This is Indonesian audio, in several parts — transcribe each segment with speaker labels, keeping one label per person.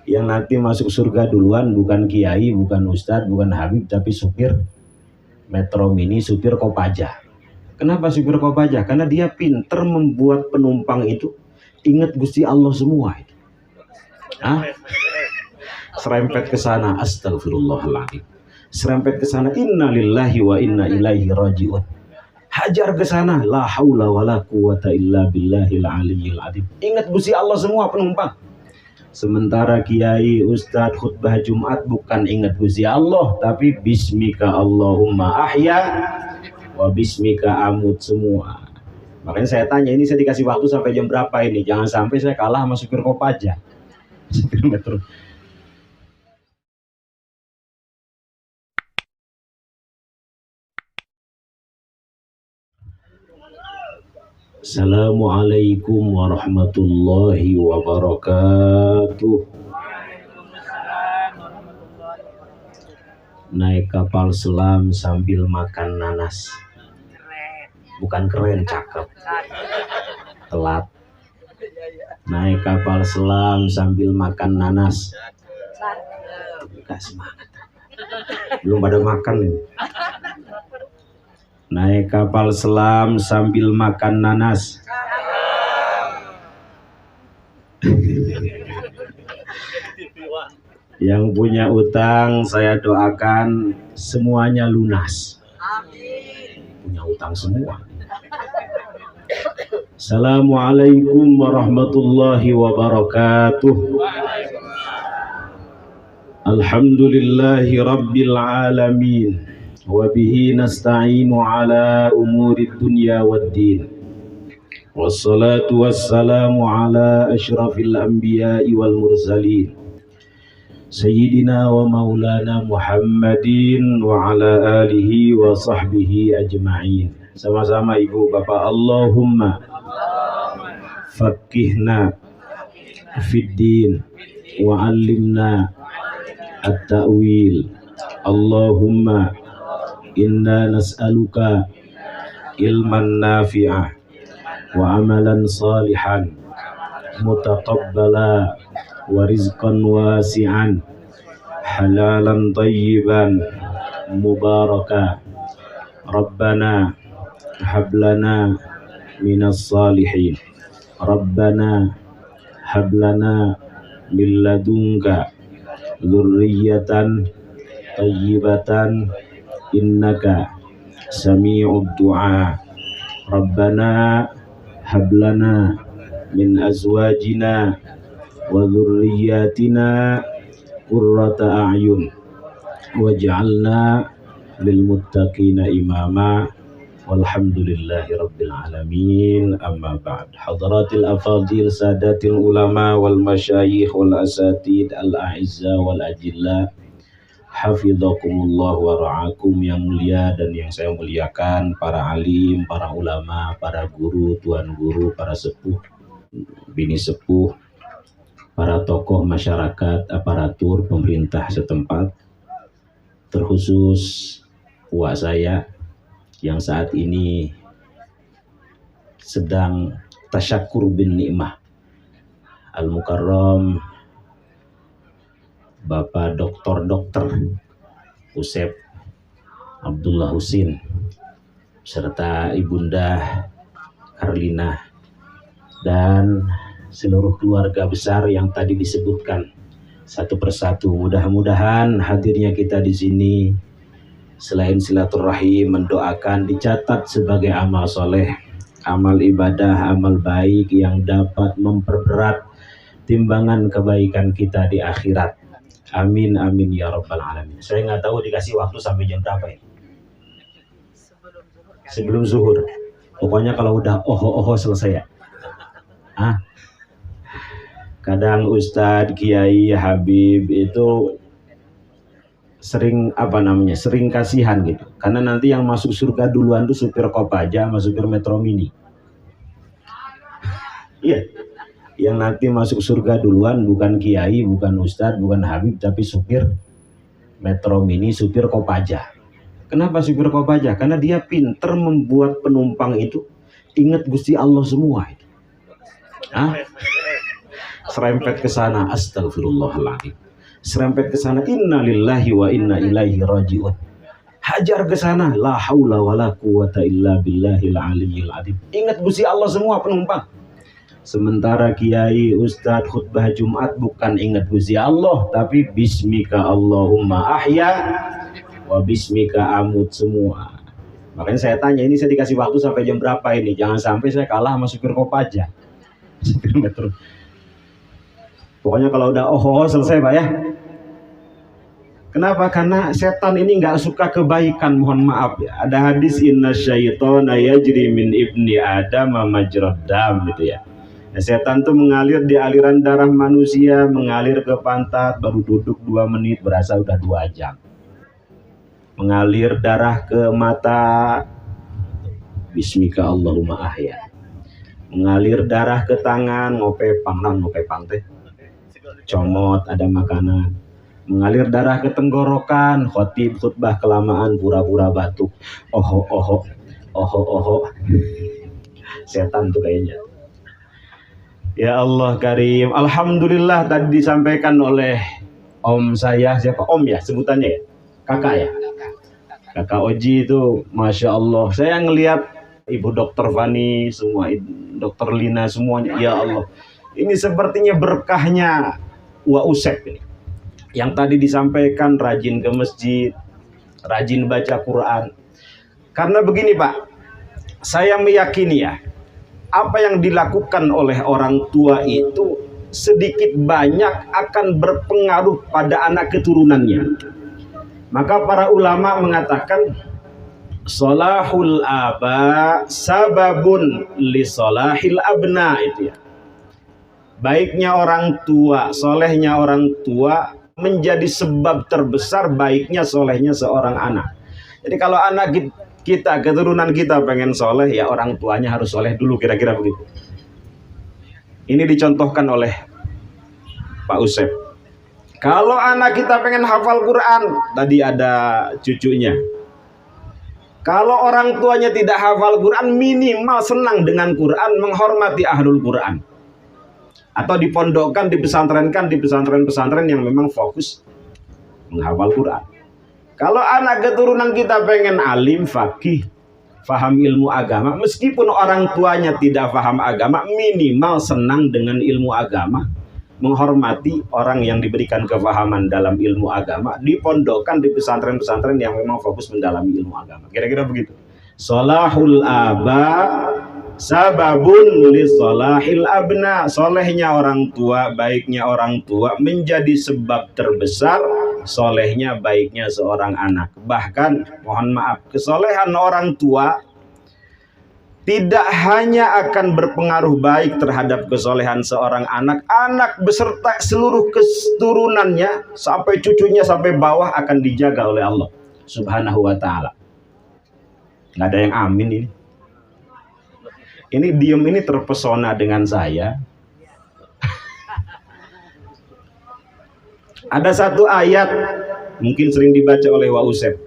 Speaker 1: Yang nanti masuk surga duluan bukan kiai, bukan ustadz, bukan habib, tapi supir Metro Mini, supir Kopaja. Kenapa supir Kopaja? Karena dia pinter membuat penumpang itu ingat Gusti Allah semua. Serempet ke sana, astagfirullahaladzim. Serempet ke sana, innalillahi wa inna ilaihi rajiun. Hajar ke sana, la haula wala quwata illa billahil aliyyil adzim. Ingat Gusti Allah semua penumpang. Sementara kiai, ustadz, khutbah Jumat bukan ingat Gusti Allah, tapi bismika Allahumma ahya wa bismika amut semua. Makanya saya tanya, ini saya dikasih waktu sampai jam berapa ini? Jangan sampai saya kalah sama supir Kopaja. Supir Metro. Assalamualaikum warahmatullahi wabarakatuh. Naik kapal selam sambil makan nanas. Bukan keren, cakep. Telat. Naik kapal selam sambil makan nanas. Gak semangat. Belum pada makan ini. Naik kapal selam sambil makan nanas. Yang punya utang saya doakan semuanya lunas. Punya utang semua. Assalamualaikum warahmatullahi wabarakatuh. Alhamdulillahi rabbil alamin. Wabihi nasta'inu ala umuri dunya waddin. Wassalatu wassalamu ala ashrafil anbiya'i wal mursalin Sayyidina wa maulana Muhammadin wa ala alihi wa sahbihi ajma'in. Sama-sama ibu bapak, Allahumma faqihna fid din wa 'allimna at-ta'wil. Allahumma inna nas'aluka ilman nafi'ah wa amalan salihan mutaqabbala wa rizqan wasi'an halalan tayyiban mubaraka. Rabbana hablana minas salihin. Rabbana hablana min ladunka dzurriyyatan tayyibatan innaka sami'ud du'a. Rabbana hablana min azwajina wa dzurriyyatina qurrata a'yun waj'alna lil muttaqina imama. Walhamdulillahi rabbil alamin. Amma ba'd. Hadratil afadil, sadatil ulama wal masyayikh wal asatid al a'izza wal ajilla, hafidhakumullah wa ra'akum. Yang mulia dan yang saya muliakan, para alim, para ulama, para guru, tuan guru, para sepuh, bini sepuh, para tokoh masyarakat, aparatur pemerintah setempat, terkhusus uak saya yang saat ini sedang tasyakur bin ni'mah, Al-Mukarram Bapak Dokter Usep Abdullah Husin serta Ibunda Karlina dan seluruh keluarga besar yang tadi disebutkan satu persatu. Mudah-mudahan hadirnya kita di sini selain silaturahim, mendoakan, dicatat sebagai amal soleh, amal ibadah, amal baik yang dapat memperberat timbangan kebaikan kita di akhirat. Amin amin ya rabbal alamin. Saya nggak tahu dikasih waktu sampai jam berapa ya? Sebelum zuhur. Pokoknya kalau udah oho selesai ya. Kadang ustadz, kiai, habib itu sering sering kasihan gitu. Karena nanti yang masuk surga duluan tuh supir Kopaja sama supir Metro Mini. Iya. Yang nanti masuk surga duluan bukan kiai, bukan ustadz, bukan habib, tapi supir Metro Mini, supir Kopaja. Kenapa supir Kopaja? Karena dia pinter membuat penumpang itu ingat Gusti Allah semua. serempet ke sana, astagfirullahaladzim, serempet ke sana, inna lillahi wa inna ilaihi rajiun, hajar ke sana, la haula wala quwata illa billahil aliyyil azim. Ingat Gusti Allah semua penumpang. Sementara kiai ustadz khutbah Jumat bukan ingat Gusti Allah, tapi bismika Allahumma ahya wa bismika amut semua. Makanya saya tanya, ini saya dikasih waktu sampai jam berapa ini? Jangan sampai saya kalah sama supir Kopaja. Supir metro. Pokoknya kalau udah selesai Pak ya. Kenapa? Karena setan ini nggak suka kebaikan, mohon maaf ya. Ada hadis inna syaitona yajri min ibni adam majrad dam gitu ya. Nah, setan tuh mengalir di aliran darah manusia, mengalir ke pantat, baru duduk 2 menit berasa udah 2 jam. Mengalir darah ke mata, bismika Allahumma ahya. Mengalir darah ke tangan, ngopepang teh. Comot ada makanan. Mengalir darah ke tenggorokan, khotib khutbah kelamaan pura-pura batuk. Oho. Setan tuh kayaknya. Ya Allah Karim. Alhamdulillah tadi disampaikan oleh om saya, siapa? Om ya sebutannya ya? Kakak ya? Kakak Oji itu Masya Allah. Saya ngelihat Ibu Dokter Fani, semua Dokter Lina semuanya. Ya Allah. Ini sepertinya berkahnya Wa Usep ini. Yang tadi disampaikan rajin ke masjid, rajin baca Quran. Karena begini Pak, saya meyakini ya, apa yang dilakukan oleh orang tua itu sedikit banyak akan berpengaruh pada anak keturunannya. Maka para ulama mengatakan solahul aba sababun li solahil abna, itu ya. Baiknya orang tua, solehnya orang tua menjadi sebab terbesar baiknya solehnya seorang anak. Jadi kalau anak kita, keturunan kita pengen soleh, ya orang tuanya harus soleh dulu, kira-kira begitu. Ini dicontohkan oleh Pak Usep. Kalau anak kita pengen hafal Quran, tadi ada cucunya. Kalau orang tuanya tidak hafal Quran, minimal senang dengan Quran, menghormati ahlul Quran. Atau dipondokkan, dipesantrenkan di pesantren-pesantren yang memang fokus menghafal Quran. Kalau anak keturunan kita pengen alim, fakih, faham ilmu agama, meskipun orang tuanya tidak faham agama, minimal senang dengan ilmu agama, menghormati orang yang diberikan kefahaman dalam ilmu agama, dipondokkan di pesantren-pesantren yang memang fokus mendalami ilmu agama. Kira-kira begitu. Solahul aba sababun li solahil abna. Solehnya orang tua, baiknya orang tua menjadi sebab terbesar solehnya, baiknya seorang anak. Bahkan mohon maaf, kesolehan orang tua tidak hanya akan berpengaruh baik terhadap kesolehan seorang anak, anak beserta seluruh keturunannya sampai cucunya sampai bawah akan dijaga oleh Allah Subhanahu wa ta'ala. Nggak ada yang amin ini. Ini diem ini terpesona dengan saya. Ada satu ayat mungkin sering dibaca oleh Wa Usep.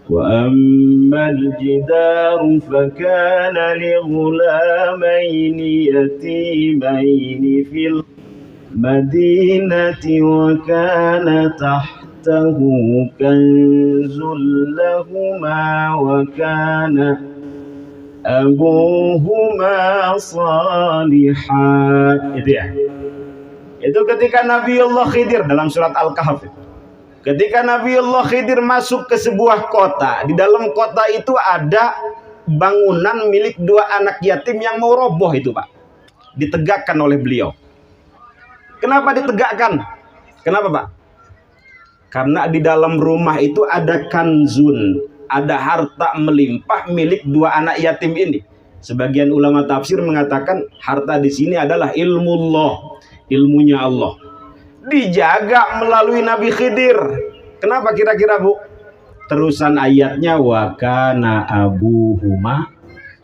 Speaker 1: Wa ammal jidaru fakana li ghulamaini yatimaini fil madinati wa kana tahtahu kanzul lahuma wa kana abuhuma salihah. Itu ya. Itu ketika Nabiullah Khidir dalam surat Al-Kahf. Ketika Nabiullah Khidir masuk ke sebuah kota, di dalam kota itu ada bangunan milik 2 anak yatim yang mau roboh itu Pak. Ditegakkan oleh beliau. Kenapa ditegakkan? Kenapa Pak? Karena di dalam rumah itu ada kanzun, ada harta melimpah milik 2 anak yatim ini. Sebagian ulama tafsir mengatakan harta di sini adalah ilmullah, ilmunya Allah. Dijaga melalui Nabi Khidir. Kenapa kira-kira Bu? Terusan ayatnya wa kana abuhuma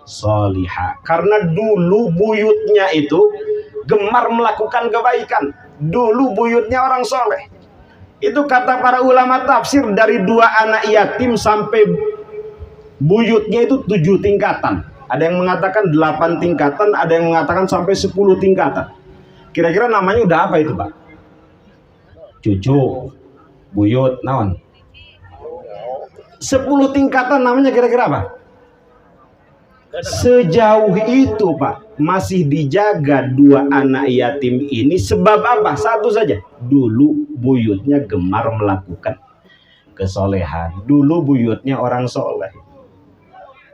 Speaker 1: sholihah. Karena dulu buyutnya itu gemar melakukan kebaikan. Dulu buyutnya orang soleh. Itu kata para ulama tafsir, dari 2 anak yatim sampai buyutnya itu 7 tingkatan. Ada yang mengatakan 8 tingkatan, ada yang mengatakan sampai 10 tingkatan. Kira-kira namanya udah apa itu, Pak? Cucu, buyut, naon? 10 tingkatan namanya kira-kira apa? Sejauh itu, Pak, masih dijaga 2 anak yatim ini sebab apa? Satu saja. Dulu buyutnya gemar melakukan kesolehan. Dulu buyutnya orang soleh.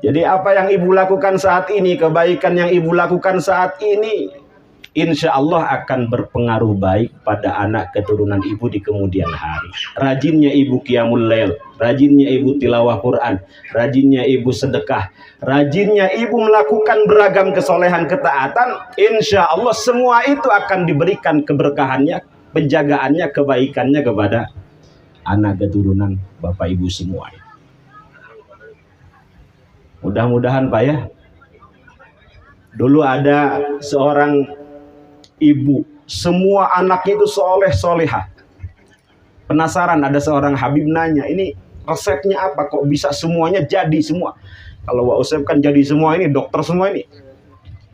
Speaker 1: Jadi apa yang ibu lakukan saat ini, kebaikan yang ibu lakukan saat ini, insya Allah akan berpengaruh baik pada anak keturunan ibu di kemudian hari. Rajinnya ibu qiyamul lail, rajinnya ibu tilawah Quran, rajinnya ibu sedekah, rajinnya ibu melakukan beragam kesolehan ketaatan, insya Allah semua itu akan diberikan keberkahannya, penjagaannya, kebaikannya kepada anak keturunan bapak ibu semua. Mudah-mudahan, Pak, ya. Dulu ada seorang ibu, semua anaknya itu soleh soleha. Penasaran, ada seorang Habib nanya, ini resepnya apa kok bisa semuanya jadi semua? Kalau Wak Usep kan jadi semua, ini dokter semua ini.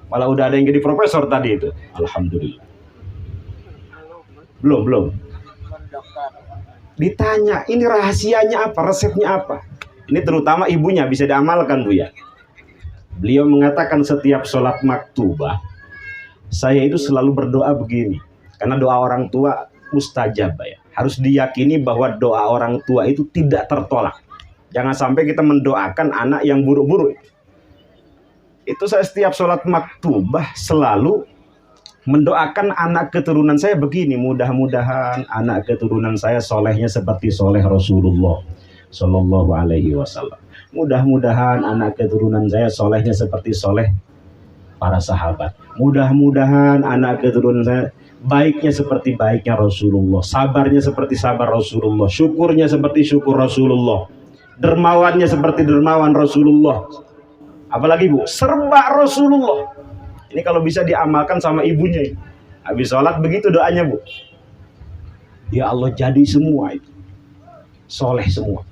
Speaker 1: Malah udah ada yang jadi profesor tadi itu. Alhamdulillah. Belum. Ditanya, ini rahasianya apa, resepnya apa? Ini terutama ibunya bisa diamalkan, Bu, ya. Beliau mengatakan setiap sholat maktubah, saya itu selalu berdoa begini. Karena doa orang tua mustajab, ya. Harus diyakini bahwa doa orang tua itu tidak tertolak. Jangan sampai kita mendoakan anak yang buruk-buruk. Itu saya setiap sholat maktubah selalu mendoakan anak keturunan saya begini. Mudah-mudahan anak keturunan saya solehnya seperti soleh Rasulullah Sallallahu Alaihi Wasallam. Mudah-mudahan anak keturunan saya solehnya seperti soleh para sahabat. Mudah-mudahan anak keturunan saya baiknya seperti baiknya Rasulullah, sabarnya seperti sabar Rasulullah, syukurnya seperti syukur Rasulullah, dermawannya seperti dermawan Rasulullah. Apalagi, Bu, serba Rasulullah. Ini kalau bisa diamalkan sama ibunya. Habis sholat begitu doanya, Bu. Ya Allah, jadi semua itu soleh semua.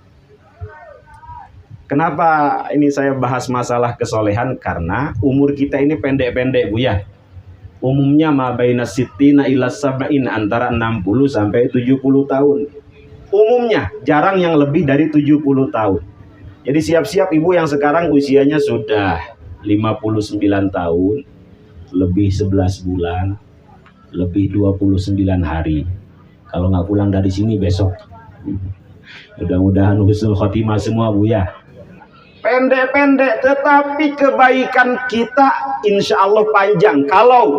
Speaker 1: Kenapa ini saya bahas masalah kesolehan? Karena umur kita ini pendek-pendek, Bu, ya. Umumnya ma baina sittina ila sab'in, antara 60 sampai 70 tahun. Umumnya, jarang yang lebih dari 70 tahun. Jadi siap-siap ibu yang sekarang usianya sudah 59 tahun, lebih 11 bulan, lebih 29 hari. Kalau nggak pulang dari sini besok. Mudah-mudahan husnul khotimah semua, Bu, ya. Pendek-pendek, tetapi kebaikan kita insya Allah panjang. Kalau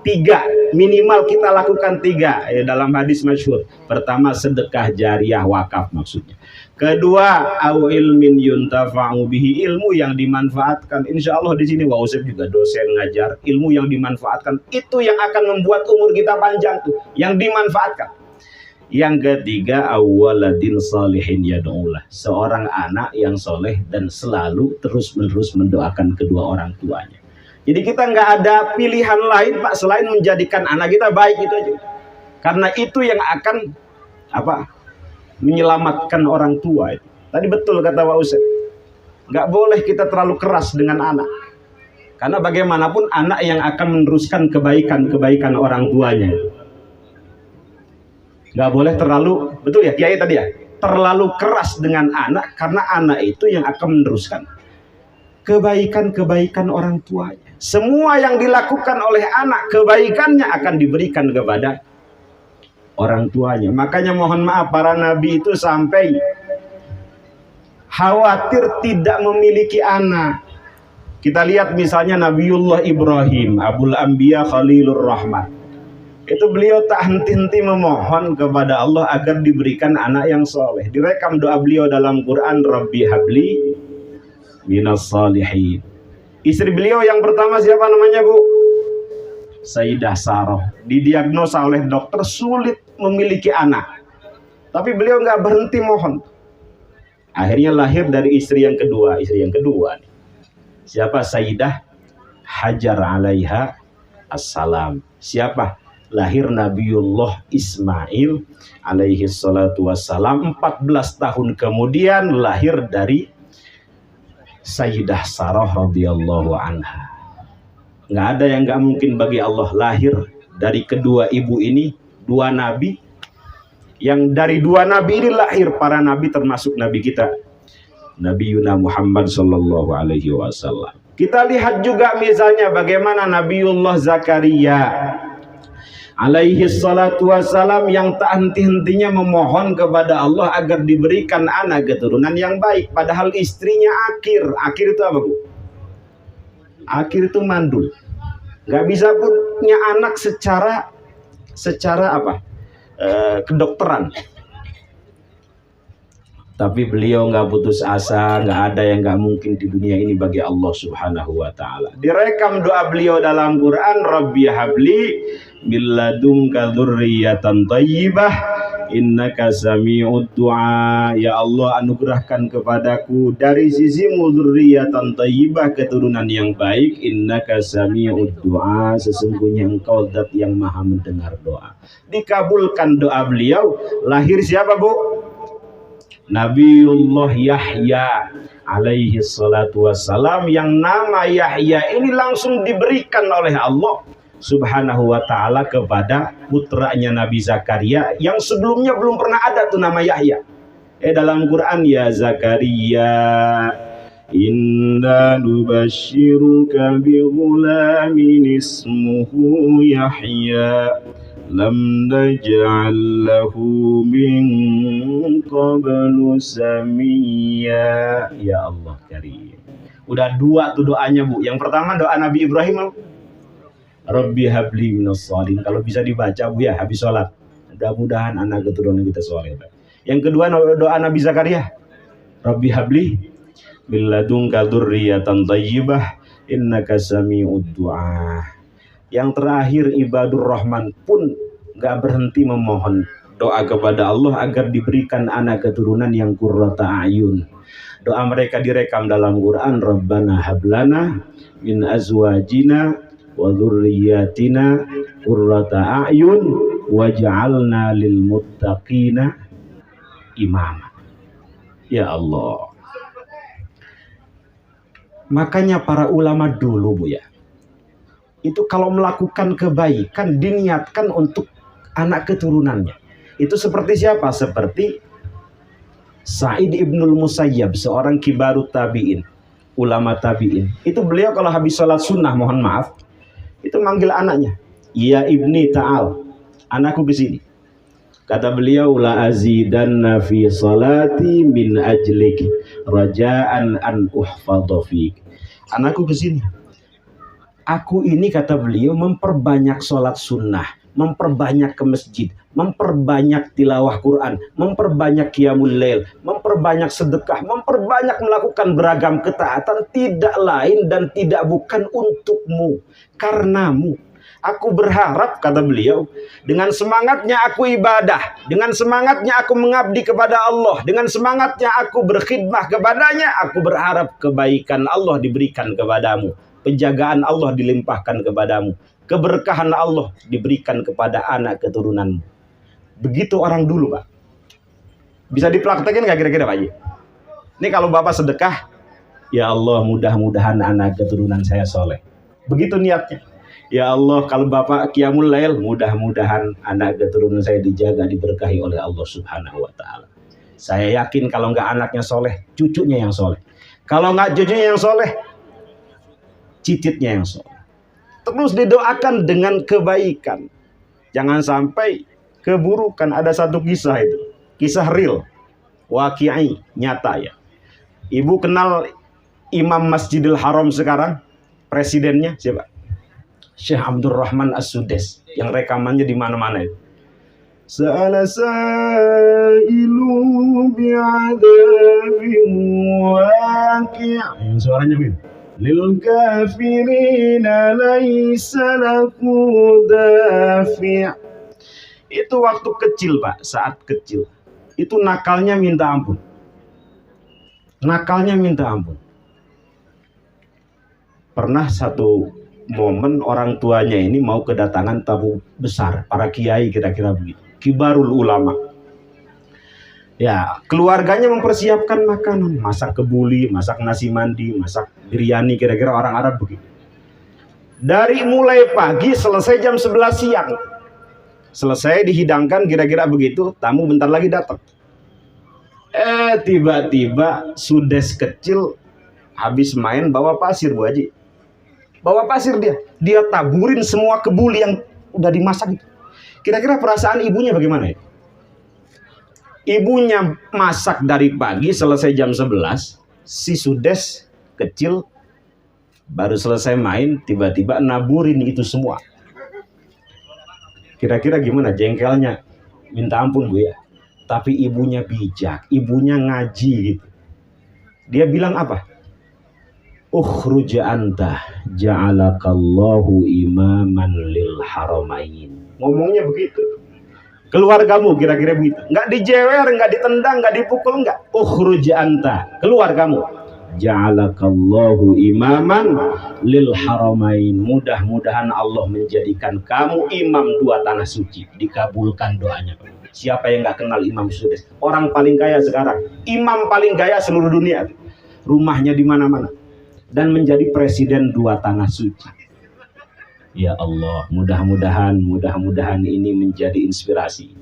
Speaker 1: 3, minimal kita lakukan 3, ya, dalam hadis masyhur. Pertama, sedekah jariyah, wakaf maksudnya. Kedua, au ilmin yuntafa'u bihi, ilmu yang dimanfaatkan. Insya Allah di sini Wak Usep juga dosen ngajar, ilmu yang dimanfaatkan itu yang akan membuat umur kita panjang tuh, yang dimanfaatkan. Yang ketiga, awwaladin salihin yad'ulah, seorang anak yang soleh dan selalu terus-menerus mendoakan kedua orang tuanya. Jadi kita nggak ada pilihan lain, Pak, selain menjadikan anak kita baik itu aja. Karena itu yang akan menyelamatkan orang tua itu. Tadi betul kata Wak Usep, nggak boleh kita terlalu keras dengan anak. Karena bagaimanapun anak yang akan meneruskan kebaikan orang tuanya. Nggak boleh terlalu, betul ya Kiai tadi ya, terlalu keras dengan anak, karena anak itu yang akan meneruskan kebaikan orang tuanya. Semua yang dilakukan oleh anak, kebaikannya akan diberikan kepada orang tuanya. Makanya mohon maaf, para nabi itu sampai khawatir tidak memiliki anak. Kita lihat misalnya Nabiullah Ibrahim, Abul Anbiya Khalilur Rahman. Itu beliau tak henti-henti memohon kepada Allah agar diberikan anak yang soleh. Direkam doa beliau dalam Quran, Rabbi habli minas salihin. Istri beliau yang pertama siapa namanya, Bu? Sayyidah Sarah. Didiagnosa oleh dokter sulit memiliki anak, tapi beliau nggak berhenti mohon. Akhirnya lahir dari istri yang kedua. Siapa? Sayyidah Hajar alaiha assalam. Siapa? Lahir Nabiullah Ismail alaihi salatu wassalam. 14 tahun kemudian lahir dari Sayyidah Sarah radhiyallahu anha. Nggak ada yang nggak mungkin bagi Allah, lahir dari kedua ibu ini dua nabi, yang dari dua nabi ini lahir para nabi, termasuk nabi kita Nabi Yuna Muhammad sallallahu alaihi wasallam. Kita lihat juga misalnya bagaimana Nabiullah Zakaria alaihi salatu wassalam yang tak henti-hentinya memohon kepada Allah agar diberikan anak keturunan yang baik, padahal istrinya akir. Akir itu apa, Bu? Akir itu mandul, nggak bisa punya anak secara apa, kedokteran. Tapi beliau nggak putus asa, nggak ada yang nggak mungkin di dunia ini bagi Allah Subhanahu wa Ta'ala. Direkam doa beliau dalam Quran, Rabbi habli milladunka dzurriyyatan thayyibah innaka sami'ud du'a. Ya Allah, anugerahkan kepadaku dari sisimu dzurriyyatan thayyibah, keturunan yang baik. Innaka sami'ud du'a, sesungguhnya engkau zat yang maha mendengar doa. Dikabulkan doa beliau, lahir siapa, Bu? Nabiullah Yahya alaihi salatu wassalam, yang nama Yahya ini langsung diberikan oleh Allah Subhanahu wa Ta'ala kepada putranya Nabi Zakaria yang sebelumnya belum pernah ada tuh nama Yahya. Dalam Quran, ya Zakaria inna nubashiruka bi ghulamin ismuhu Yahya lam naj'al lahu min qablu samiyya. Ya Allah karim. Udah dua tuh doanya, Bu. Yang pertama doa Nabi Ibrahim, Rabbi habli minas sholihin. Kalau bisa dibaca, Bu, ya habis sholat. Mudah-mudahan anak keturunan kita soleh. Yang kedua doa Nabi Zakaria, Rabbi habli min ladunka dzurriyyatan thayyibah innaka sami'ud du'a. Yang terakhir ibadur rahman pun gak berhenti memohon doa kepada Allah agar diberikan anak keturunan yang qurrata a'yun. Doa mereka direkam dalam Quran, Rabbana hablana min azwajina wa dzurriyyatina qurrata a'yun waj'alna lil muttaqina imama. Ya Allah. Makanya para ulama dulu, Bu, ya, itu kalau melakukan kebaikan diniatkan untuk anak keturunannya. Itu seperti siapa? Seperti Sa'id ibnul Musayyab, seorang kibarut tabi'in, ulama tabi'in. Itu beliau kalau habis sholat sunnah, mohon maaf, itu manggil anaknya, ya ibni ta'al, anakku kesini. Kata beliau, la azidanna fi salati min ajlik raja'an an uhfadha fik. Anakku kesini. Aku ini, kata beliau, memperbanyak sholat sunnah, memperbanyak ke masjid, memperbanyak tilawah Quran, memperbanyak qiyamul lail, memperbanyak sedekah, memperbanyak melakukan beragam ketaatan, tidak lain dan tidak bukan untukmu, karenamu. Aku berharap, kata beliau, dengan semangatnya aku ibadah, dengan semangatnya aku mengabdi kepada Allah, dengan semangatnya aku berkhidmah kepadanya, aku berharap kebaikan Allah diberikan kepadamu, penjagaan Allah dilimpahkan kepadamu, keberkahan Allah diberikan kepada anak keturunanmu. Begitu orang dulu, Pak. Bisa dipraktekin nggak kira-kira, Pak Haji? Ini kalau Bapak sedekah, ya Allah, mudah-mudahan anak keturunan saya soleh. Begitu niatnya. Ya Allah, kalau Bapak qiyamul lail, mudah-mudahan anak keturunan saya dijaga, diberkahi oleh Allah Subhanahu wa Ta'ala. Saya yakin kalau nggak anaknya soleh, cucunya yang soleh. Kalau nggak cucunya yang soleh, cicitnya yang soleh. Terus didoakan dengan kebaikan. Jangan sampai keburukan. Ada satu kisah itu, kisah real, waqi'i, nyata ya. Ibu kenal Imam Masjidil Haram sekarang, presidennya siapa? Syekh Abdurrahman As-Sudais, yang rekamannya di mana-mana itu. Sa'ala sa'ilu bi'adabin waqi'. Suaranya begitu. Lil kafirina laisa lahu dafi'. Itu waktu kecil, Pak, saat kecil. Itu nakalnya minta ampun. Nakalnya minta ampun. Pernah satu momen orang tuanya ini mau kedatangan tamu besar, para kiai kira-kira begitu, kibarul ulama. Ya, keluarganya mempersiapkan makanan, masak kebuli, masak nasi mandi, masak biryani, kira-kira orang Arab begitu.
Speaker 2: Dari mulai pagi selesai jam 11 siang. Selesai dihidangkan kira-kira begitu, tamu bentar lagi datang. Tiba-tiba sudes kecil habis main bawa pasir, Bu Haji. Bawa pasir dia taburin semua kebuli yang udah dimasak itu. Kira-kira perasaan ibunya bagaimana ya? Ibunya masak dari pagi selesai jam 11, si sudes kecil baru selesai main, tiba-tiba naburin itu semua. Kira-kira gimana jengkelnya? Minta ampun, Bu ya. Tapi ibunya bijak, ibunya ngaji gitu. Dia bilang apa? Ukhruj anta ja'alakallahu imaman lil haramain. Ngomongnya begitu. Keluar kamu, kira-kira begitu. Nggak dijewer, nggak ditendang, nggak dipukul, nggak. Ukhruj anta, keluar kamu. Ja'alakallahu imaman lil haramain. Mudah-mudahan Allah menjadikan kamu imam dua tanah suci. Dikabulkan doanya. Siapa yang nggak kenal Imam Sudes? Orang paling kaya sekarang, imam paling kaya seluruh dunia. Rumahnya di mana-mana. Dan menjadi presiden dua tanah suci. Ya Allah, mudah-mudahan ini menjadi inspirasi.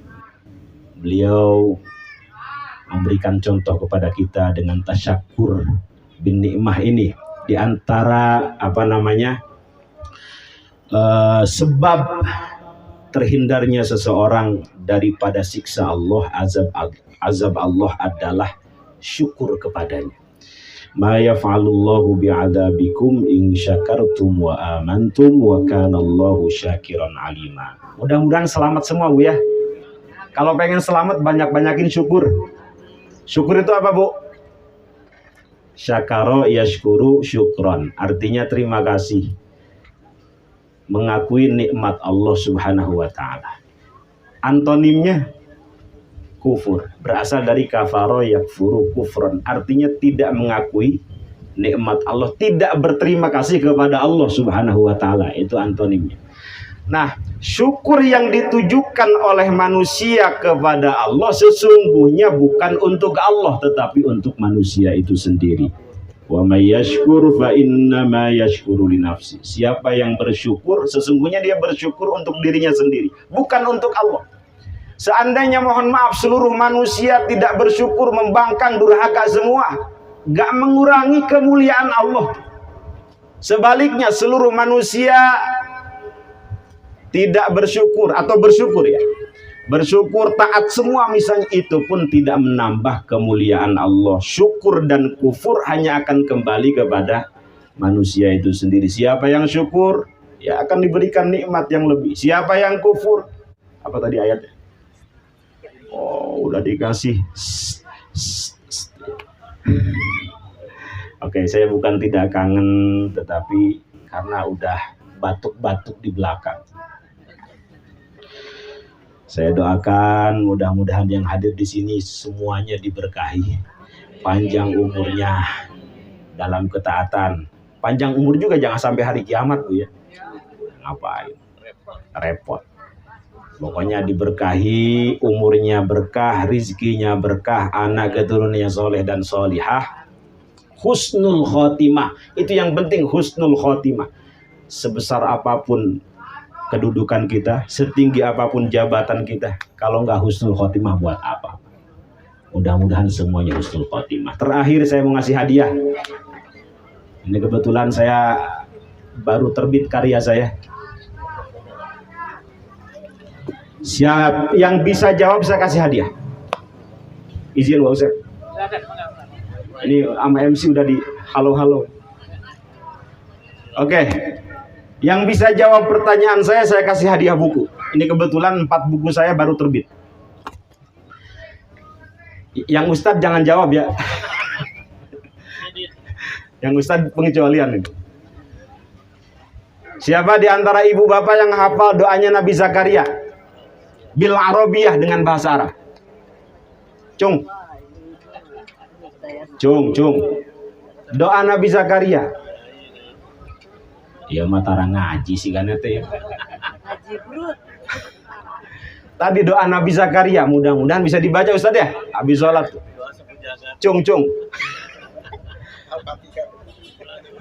Speaker 2: Beliau memberikan contoh kepada kita dengan tasyakur bin nikmah ini. Di antara sebab terhindarnya seseorang daripada siksa Allah, azab Allah adalah syukur kepadanya. Ma yaf'alullahu bi'adabikum in syakartum wa amantum wa kanallahu syakiran alima. Mudah-mudahan selamat semua, Bu ya. Kalau pengen selamat, banyak-banyakin syukur. Syukur itu apa, Bu? Syakaro yashkuru syukron. Artinya terima kasih. Mengakui nikmat Allah Subhanahu wa ta'ala. Antonimnya kufur, berasal dari kafaro yakfuru kufron, artinya tidak mengakui nikmat Allah, tidak berterima kasih kepada Allah Subhanahu wa ta'ala. Itu antonimnya. Nah, syukur yang ditujukan oleh manusia kepada Allah sesungguhnya bukan untuk Allah, tetapi untuk manusia itu sendiri. Wa may yashkur fa innama yashkuru li nafsi. Siapa yang bersyukur sesungguhnya dia bersyukur untuk dirinya sendiri, bukan untuk Allah. Seandainya mohon maaf seluruh manusia tidak bersyukur, membangkang, durhaka semua, gak mengurangi kemuliaan Allah. Sebaliknya seluruh manusia tidak bersyukur atau bersyukur ya, bersyukur taat semua misalnya, itu pun tidak menambah kemuliaan Allah. Syukur dan kufur hanya akan kembali kepada manusia itu sendiri. Siapa yang syukur ya akan diberikan nikmat yang lebih. Siapa yang kufur, apa tadi ayatnya? Oh, udah dikasih. Oke, saya bukan tidak kangen, tetapi karena udah batuk-batuk di belakang. Saya doakan mudah-mudahan yang hadir di sini semuanya diberkahi, panjang umurnya dalam ketaatan. Panjang umur juga jangan sampai hari kiamat, Bu ya. Ngapain? Repot. Pokoknya diberkahi, umurnya berkah, rizkinya berkah, anak keturunannya soleh dan solihah. Husnul khotimah, itu yang penting, husnul khotimah. Sebesar apapun kedudukan kita, setinggi apapun jabatan kita, kalau nggak husnul khotimah buat apa? Mudah-mudahan semuanya husnul khotimah. Terakhir saya mau ngasih hadiah. Ini kebetulan saya baru terbit karya saya. Siap yang bisa jawab saya kasih hadiah. Izin Pak Ustaz. Ini sama MC udah di halo-halo. Oke. Yang bisa jawab pertanyaan saya kasih hadiah buku. Ini kebetulan 4 buku saya baru terbit. Yang Ustadz jangan jawab ya. Yang Ustadz pengecualian ini. Siapa di antara ibu bapak yang hafal doanya Nabi Zakaria bil Arabiyah dengan bahasa Arab? Cung. Doa Nabi Zakaria. Ya matara ngaji sih kan itu ya. Tadi doa Nabi Zakaria, mudah-mudahan bisa dibaca Ustaz ya. Habis sholat. Cung.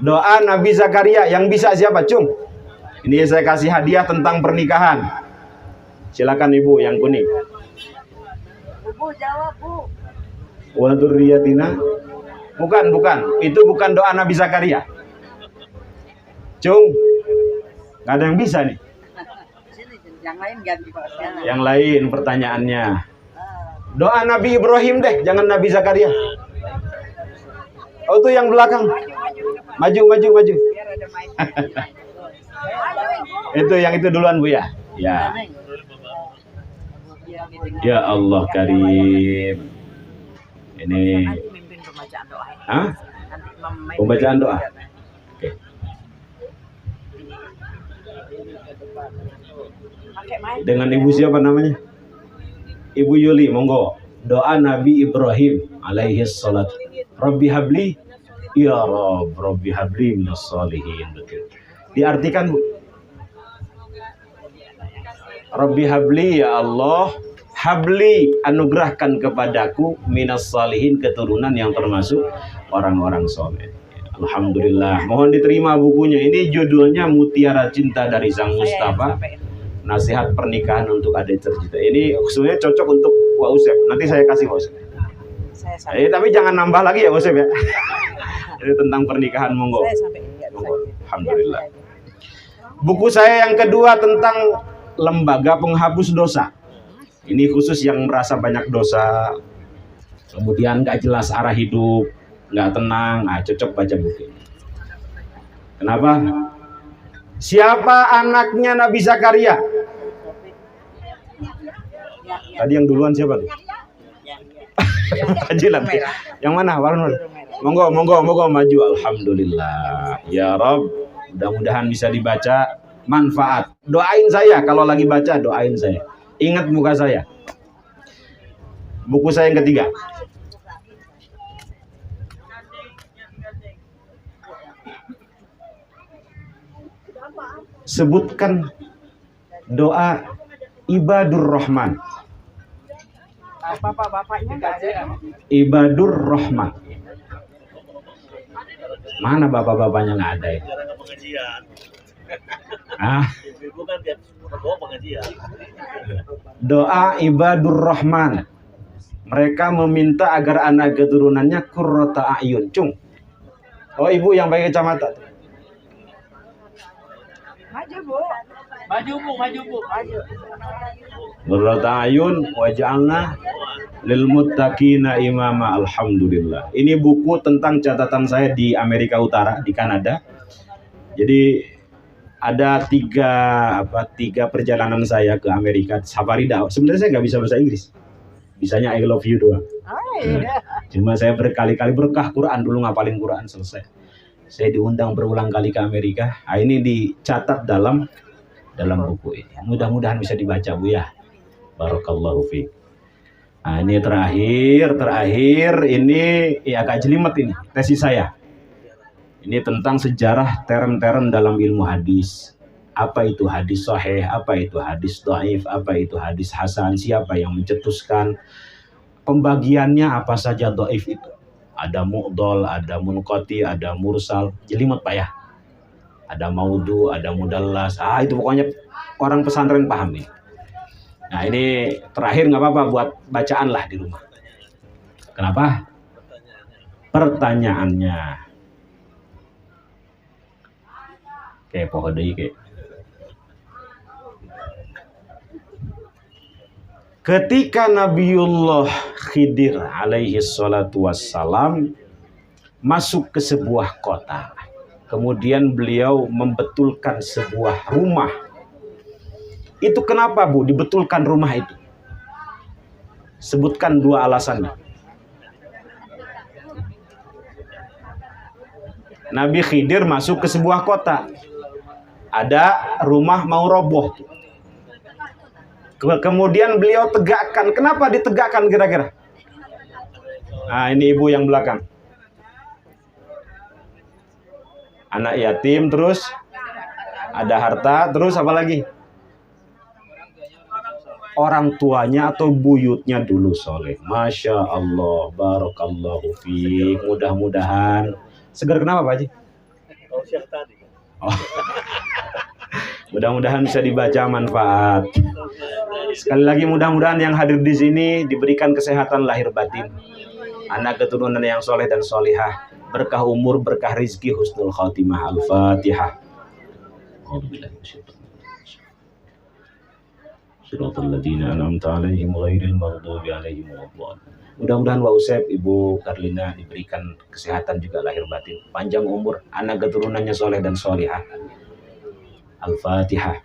Speaker 2: Doa Nabi Zakaria yang bisa siapa? Cung. Ini saya kasih hadiah tentang pernikahan. Silakan Ibu yang kuning.
Speaker 3: Bu jawab Bu.
Speaker 2: Wa dzurriyyatina. Bukan. Itu bukan doa Nabi Zakaria. Cung. Nggak ada yang bisa nih.
Speaker 3: Sini yang lain ganti Pak.
Speaker 2: Yang lain pertanyaannya. Doa Nabi Ibrahim deh, jangan Nabi Zakaria. Oh, itu yang belakang. Maju.
Speaker 3: Biar ada mic.
Speaker 2: Itu yang itu duluan Bu ya. Ya. Ya Allah Karim. Ini
Speaker 3: Nanti mimpin pembacaan doa.
Speaker 2: Hah?
Speaker 3: Nanti memimpin.
Speaker 2: Pembacaan doa. Oke.
Speaker 3: Pakai mic.
Speaker 2: Dengan Ibu siapa namanya? Ibu Yuli, monggo. Doa Nabi Ibrahim alaihi salat. Rabbi habli, ya Rabb, Rabbi habli minas shalihin. Betul. Diartikan Bu. Rabbi habli, ya Allah, habli, anugerahkan kepadaku minas shalihin, keturunan yang termasuk orang-orang soleh. Alhamdulillah. Mohon diterima bukunya. Ini judulnya Mutiara Cinta dari Sang Mustafa. Nasihat pernikahan untuk adik tercinta. Ini khususnya cocok untuk Wak Usep. Nanti saya kasih Wak Usep.
Speaker 3: Saya sampai.
Speaker 2: Tapi jangan nambah lagi ya Wak Usep ya. Ini tentang pernikahan, monggo.
Speaker 3: Saya sampai ini.
Speaker 2: Monggo. Alhamdulillah. Buku saya yang kedua tentang lembaga penghapus dosa. Ini khusus yang merasa banyak dosa, kemudian nggak jelas arah hidup, nggak tenang. Cocok baca buku ini. Kenapa? Siapa anaknya Nabi Zakaria? Tadi yang duluan siapa tuh? Haji nanti. Yang mana? Warna. Monggo maju. Alhamdulillah. Ya Rob, mudah-mudahan bisa dibaca manfaat. Doain saya kalau lagi baca, doain saya. Ingat muka saya. Buku saya yang ketiga. Sebutkan doa Ibadur Rahman.
Speaker 3: Bapak-bapaknya nggak ada.
Speaker 2: Ibadur Rahman. Mana bapak-bapaknya nggak ada ya?
Speaker 4: Pengajian. Ibu kan tiap bawa pengajian.
Speaker 2: Doa Ibadur Rahman. Mereka meminta agar anak keturunannya qurrata a'yun. Cung. Oh, ibu yang pakai kacamata.
Speaker 3: Maju Bu. Maju.
Speaker 2: Qurrata a'yun waj'alna lil muttaqina imama. Alhamdulillah. Ini buku tentang catatan saya di Amerika Utara, di Kanada. Jadi ada tiga perjalanan saya ke Amerika safari dakwah. Sebenarnya saya nggak bisa bahasa Inggris, bisanya I love you doang. Cuma saya berkali-kali berkah Quran dulu, ngapalin Quran selesai. Saya diundang berulang kali ke Amerika. Ini dicatat dalam buku ini. Mudah-mudahan bisa dibaca Bu ya. Barakallahu fiik. Ini terakhir ini ya agak jelimet ini tesis saya. Ini tentang sejarah term-term dalam ilmu hadis. Apa itu hadis sahih, apa itu hadis dhaif, apa itu hadis hasan, siapa yang mencetuskan, pembagiannya apa saja dhaif itu. Ada mu'dhal, ada munqati, ada mursal. Jelimet Pak ya. Ada maudhu, ada mudallas. Itu pokoknya orang pesantren paham nih. Nah ini terakhir nggak apa-apa buat bacaan lah di rumah. Kenapa? Pertanyaannya. Kayak pohon deh kayak. Ketika Nabiullah Khidir alaihi salatu wassalam masuk ke sebuah kota, kemudian beliau membetulkan sebuah rumah. Itu kenapa Bu dibetulkan rumah itu? Sebutkan dua alasannya. Nabi Khidir masuk ke sebuah kota, ada rumah mau roboh. Kemudian beliau tegakkan. Kenapa ditegakkan kira-kira? Nah ini ibu yang belakang. Anak yatim, terus ada harta, terus apa lagi? Orang tuanya atau buyutnya dulu soleh. Masya Allah, barakallahu fiik. Mudah-mudahan. Segar kenapa Pak Haji?
Speaker 4: Tausiah tadi.
Speaker 2: Oh. Mudah-mudahan bisa dibaca manfaat. Sekali lagi mudah-mudahan yang hadir di sini diberikan kesehatan lahir batin, anak keturunan yang soleh dan solihah, berkah umur, berkah rizki, husnul khatimah. Al-Fatihah. Mudah-mudahan Wa Usep, Ibu Karlina diberikan kesehatan juga lahir batin, panjang umur, anak keturunannya soleh dan solihah. Al-Fatihah.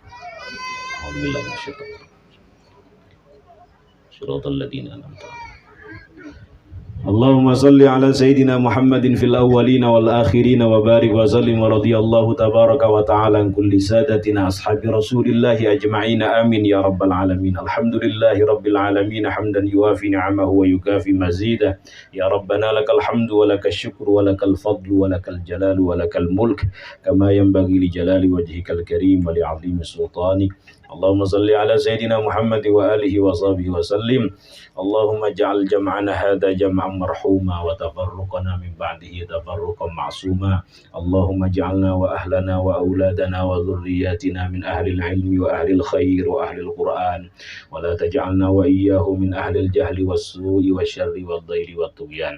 Speaker 2: Allahumma salli ala Sayyidina Muhammadin fil awwalina wal akhirina wa barik wa sallim wa radiyallahu tabaraka wa ta'ala an kulli sadatina ashabi rasulillahi ajma'ina amin ya rabbal alamin. Alhamdulillahi rabbil alamin hamdan yuwafi ni'amahu wa yukafi mazidah. Ya Rabbana lakal hamdu wa lakal syukru wa lakal fadlu wa lakal jalalu wa lakal mulk kama yanbaghi li jalali wajhikal karim wa li 'azimi sultanik. Allahumma salli ala Sayyidina Muhammad wa alihi wa sahbihi wa sallim. Allahumma ja'al jam'ana hadha jam'an marhuma wa tafarruqana min ba'dihi tafarruqan ma'suma. Allahumma ja'alna wa ahlana wa auladana wa dhurriyyatina min ahli al-ilmi wa ahli al-khair wa ahli al-Qur'an wa la taj'alna wa iyyahum min ahli al-jahli was-su'i wasyarri wad-dhaili wat-tughyan.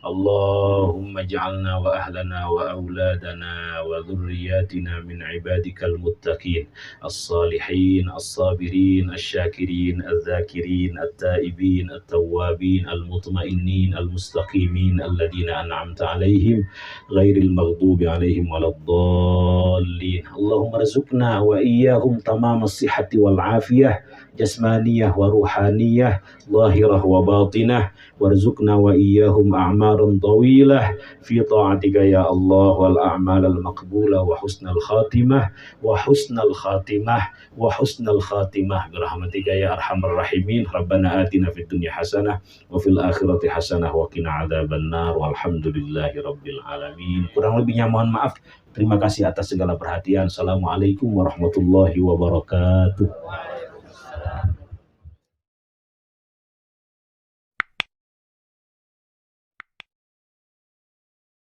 Speaker 2: Allahumma ja'alna wa ahlana wa auladana wa dhurriyyatina min ibadikal muttaqin as-salihin الصابرين الشاكرين الذاكرين التائبين التوابين المطمئنين المستقيمين الذين أنعمت عليهم غير المغضوب عليهم ولا الضالين. اللهم ارزقنا وإياهم تمام الصحة والعافية جسمانية وروحانية ظاهرة وباطنة وارزقنا وإياهم أعمارا طويلة في طاعتك يا الله والأعمال المقبولة وحسن الخاتمة وحسن الخاتمة وحسن الخاتمة برحمتك يا أرحم الراحمين. ربنا آتنا في الدنيا حسنة وفي الآخرة حسنة وقنا عذاب النار والحمد لله رب العالمين. Kurang lebihnya mohon maaf. Terima kasih atas segala perhatian. Assalamualaikum warahmatullahi wabarakatuh.